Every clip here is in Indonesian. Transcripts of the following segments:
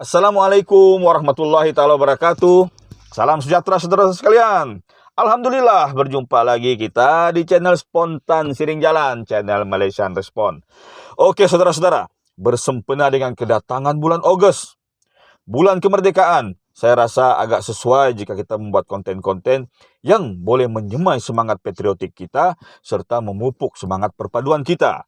Assalamualaikum warahmatullahi taala wabarakatuh. Salam sejahtera saudara sekalian. Alhamdulillah berjumpa lagi kita di channel Spontan Siring Jalan, channel Malaysian Respon. Oke saudara-saudara, bersempena dengan kedatangan bulan Ogos, bulan kemerdekaan, saya rasa agak sesuai jika kita membuat konten-konten yang boleh menyemai semangat patriotik kita serta memupuk semangat perpaduan kita.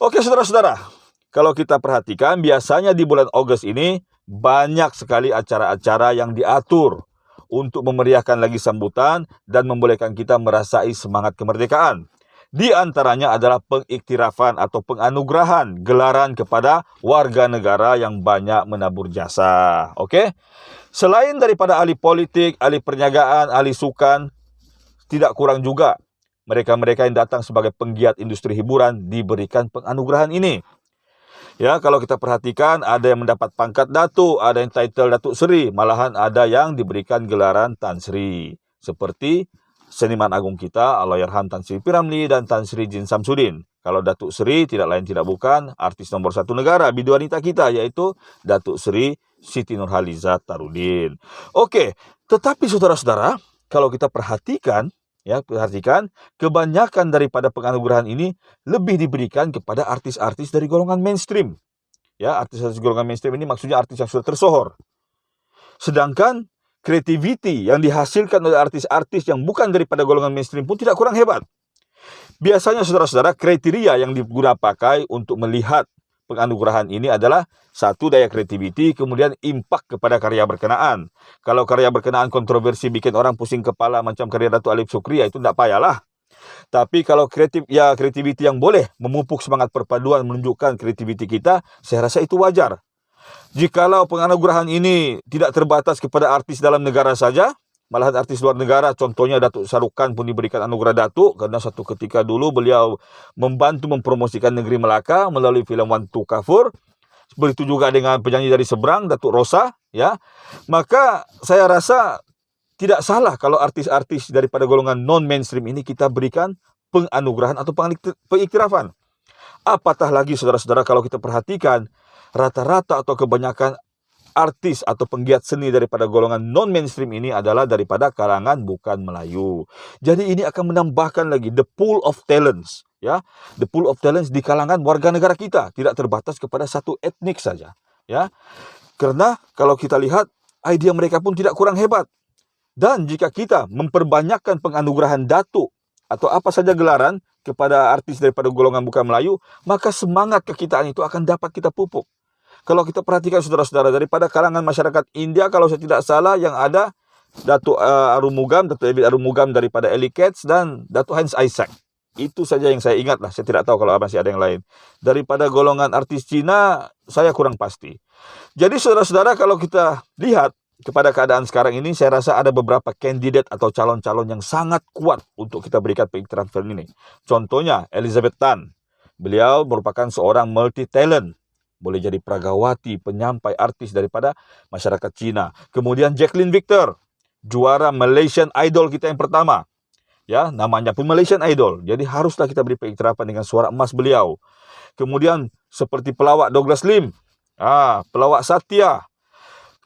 Oke saudara-saudara, kalau kita perhatikan biasanya di bulan Ogos ini banyak sekali acara-acara yang diatur untuk memeriahkan lagi sambutan dan membolehkan kita merasai semangat kemerdekaan. Di antaranya adalah pengiktirafan atau penganugerahan gelaran kepada warga negara yang banyak menabur jasa. Oke? Selain daripada ahli politik, ahli perniagaan, ahli sukan, tidak kurang juga mereka-mereka yang datang sebagai penggiat industri hiburan diberikan penganugerahan ini. Ya, kalau kita perhatikan ada yang mendapat pangkat Datuk, ada yang title Datuk Seri, malahan ada yang diberikan gelaran Tan Sri. Seperti seniman agung kita, Allahyarham Tan Sri P. Ramlee dan Tan Sri Jin Samsudin. Kalau Datuk Seri tidak lain tidak bukan artis nomor 1 negara, biduanita kita, yaitu Datuk Seri Siti Nurhaliza Tarudin. Oke, tetapi saudara-saudara, kalau kita perhatikan, kebanyakan daripada penganugerahan ini lebih diberikan kepada artis-artis dari golongan mainstream. Ya, artis-artis golongan mainstream ini maksudnya artis yang sudah tersohor. Sedangkan kreativiti yang dihasilkan oleh artis-artis yang bukan daripada golongan mainstream pun tidak kurang hebat. Biasanya saudara-saudara, kriteria yang digunakan pakai untuk melihat penganugerahan ini adalah satu, daya kreativiti, kemudian impak kepada karya berkenaan. Kalau karya berkenaan kontroversi bikin orang pusing kepala macam karya Datuk Alif Sukri, itu tidak payahlah. Tapi kalau kreativiti yang boleh memupuk semangat perpaduan, menunjukkan kreativiti kita, saya rasa itu wajar. Jikalau penganugerahan ini tidak terbatas kepada artis dalam negara saja, malahan artis luar negara, contohnya Datuk Shahrukh pun diberikan anugerah Datuk karena satu ketika dulu beliau membantu mempromosikan negeri Melaka melalui filem One Two Kafur. Begitu juga dengan penyanyi dari seberang, Datuk Rosa, ya. Maka saya rasa tidak salah kalau artis-artis daripada golongan non-mainstream ini kita berikan penganugerahan atau pengiktirafan. Apatah lagi saudara-saudara kalau kita perhatikan rata-rata atau kebanyakan artis atau penggiat seni daripada golongan non-mainstream ini adalah daripada kalangan bukan Melayu. Jadi ini akan menambahkan lagi the pool of talents, ya. The pool of talents di kalangan warga negara kita, tidak terbatas kepada satu etnik saja, ya. Karena kalau kita lihat idea mereka pun tidak kurang hebat. Dan jika kita memperbanyakkan penganugerahan datuk atau apa saja gelaran kepada artis daripada golongan bukan Melayu, maka semangat kekitaan itu akan dapat kita pupuk. Kalau kita perhatikan saudara-saudara, daripada kalangan masyarakat India, kalau saya tidak salah, yang ada Datuk Arumugam, Datuk David Arumugam daripada Ellie Cats dan Datuk Hans Isaac. Itu saja yang saya ingat lah, saya tidak tahu kalau masih ada yang lain. Daripada golongan artis Cina, saya kurang pasti. Jadi saudara-saudara, kalau kita lihat kepada keadaan sekarang ini, saya rasa ada beberapa kandidat atau calon-calon yang sangat kuat untuk kita berikan pengiktirafan ini. Contohnya Elizabeth Tan. Beliau merupakan seorang multi-talent. Boleh jadi pragawati, penyampai, artis daripada masyarakat Cina. Kemudian Jacqueline Victor, juara Malaysian Idol kita yang pertama. Ya, namanya pun Malaysian Idol. Jadi haruslah kita beri pengiktirafan dengan suara emas beliau. Kemudian seperti pelawak Douglas Lim, pelawak Satya.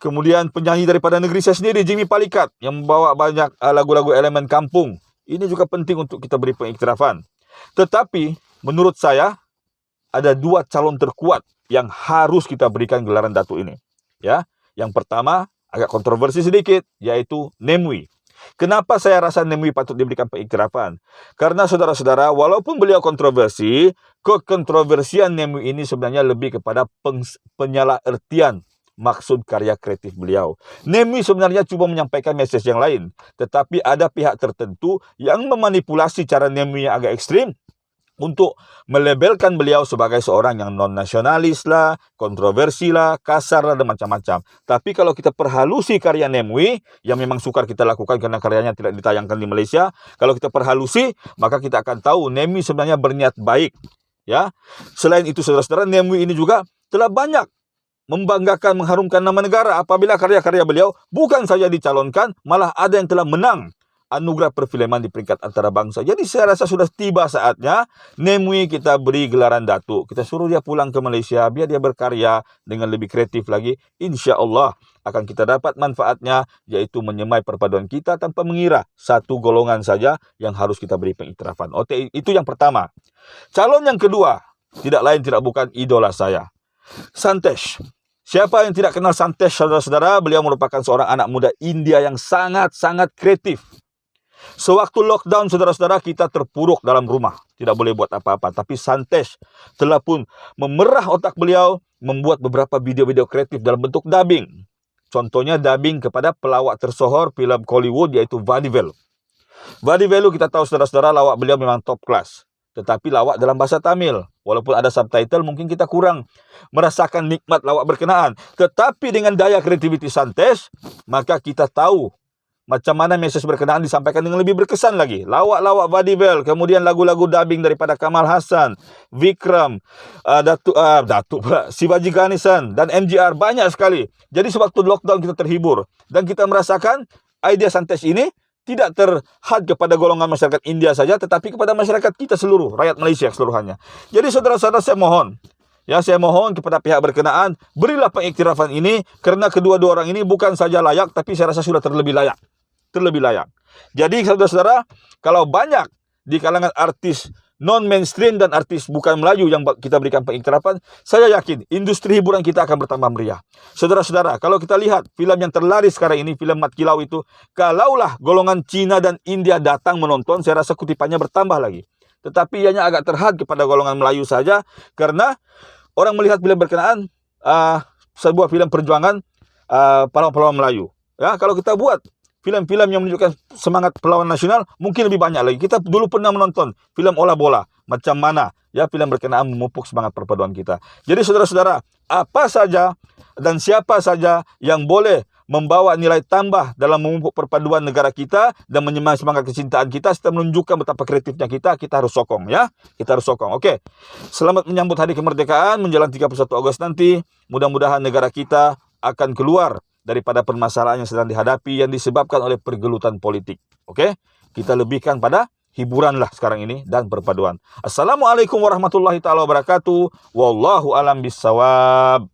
Kemudian penyanyi daripada negeri saya sendiri, Jimmy Palikat, yang membawa banyak lagu-lagu elemen kampung. Ini juga penting untuk kita beri pengiktirafan. Tetapi menurut saya ada dua calon terkuat yang harus kita berikan gelaran datuk ini. Ya, yang pertama agak kontroversi sedikit, yaitu Nemwi. Kenapa saya rasa Nemwi patut diberikan pengiktirafan? Karena saudara-saudara, walaupun beliau kontroversi, kekontroversian Nemwi ini sebenarnya lebih kepada penyalahartian maksud karya kreatif beliau. Nemwi sebenarnya cuma menyampaikan mesej yang lain, tetapi ada pihak tertentu yang memanipulasi cara Nemwi yang agak ekstrim untuk melabelkan beliau sebagai seorang yang non-nasionalis lah, kontroversi lah, kasar lah, dan macam-macam. Tapi kalau kita perhalusi karya Nemwi, yang memang sukar kita lakukan karena karyanya tidak ditayangkan di Malaysia, kalau kita perhalusi, maka kita akan tahu Nemwi sebenarnya berniat baik. Ya, selain itu saudara-saudara, Nemwi ini juga telah banyak membanggakan, mengharumkan nama negara apabila karya-karya beliau bukan saja dicalonkan, malah ada yang telah menang anugerah perfilman di peringkat antarabangsa. Jadi saya rasa sudah tiba saatnya Nemui kita beri gelaran datuk. Kita suruh dia pulang ke Malaysia, biar dia berkarya dengan lebih kreatif lagi. Insya Allah akan kita dapat manfaatnya, yaitu menyemai perpaduan kita tanpa mengira satu golongan saja yang harus kita beri pengiktirafan. Oke, itu yang pertama. Calon yang kedua, tidak lain tidak bukan idola saya, Santosh. Siapa yang tidak kenal Santosh, saudara-saudara? Beliau merupakan seorang anak muda India yang sangat-sangat kreatif. Sewaktu lockdown, saudara-saudara, kita terpuruk dalam rumah, tidak boleh buat apa-apa. Tapi Santosh telah pun memerah otak beliau, membuat beberapa video-video kreatif dalam bentuk dubbing. Contohnya dubbing kepada pelawak tersohor filem Hollywood, yaitu Vadivelu. Vadivelu kita tahu, saudara-saudara, lawak beliau memang top class. Tetapi lawak dalam bahasa Tamil. Walaupun ada subtitle, mungkin kita kurang merasakan nikmat lawak berkenaan. Tetapi dengan daya kreativiti Santosh, maka kita tahu macam mana mesej berkenaan disampaikan dengan lebih berkesan lagi. Lawak-lawak Vadivelu, kemudian lagu-lagu dubbing daripada Kamal Haasan, Vikram, Datuk pula, Shivaji Ganesan, dan MGR, banyak sekali. Jadi sewaktu lockdown kita terhibur. Dan kita merasakan idea Santosh ini tidak terhad kepada golongan masyarakat India saja, tetapi kepada masyarakat kita seluruh, rakyat Malaysia keseluruhannya. Jadi saudara-saudara, saya mohon kepada pihak berkenaan, berilah pengiktirafan ini, kerana kedua-dua orang ini bukan saja layak, tapi saya rasa sudah terlebih layak. Jadi saudara-saudara, kalau banyak di kalangan artis non-mainstream dan artis bukan Melayu yang kita berikan pengiktirafan, saya yakin industri hiburan kita akan bertambah meriah. Saudara-saudara, kalau kita lihat filem yang terlaris sekarang ini, filem Mat Kilau itu, kalaulah golongan Cina dan India datang menonton, saya rasa kutipannya bertambah lagi. Tetapi ianya agak terhad kepada golongan Melayu saja, karena orang melihat filem berkenaan sebuah filem perjuangan pahlawan-pahlawan Melayu. Ya, kalau kita buat filem-filem yang menunjukkan semangat perlawanan nasional, mungkin lebih banyak lagi. Kita dulu pernah menonton filem Ola Bola, macam mana ya filem berkenaan memupuk semangat perpaduan kita. Jadi saudara-saudara, apa saja dan siapa saja yang boleh membawa nilai tambah dalam memupuk perpaduan negara kita dan menyemai semangat kecintaan kita, serta menunjukkan betapa kreatifnya kita harus sokong ya. Kita harus sokong. Oke. Selamat menyambut Hari Kemerdekaan menjelang 31 Agustus nanti. Mudah-mudahan negara kita akan keluar daripada permasalahan yang sedang dihadapi yang disebabkan oleh pergelutan politik. Oke? Kita lebihkan pada hiburanlah sekarang ini dan perpaduan. Assalamualaikum warahmatullahi taala wabarakatuh. Wallahu alam bissawab.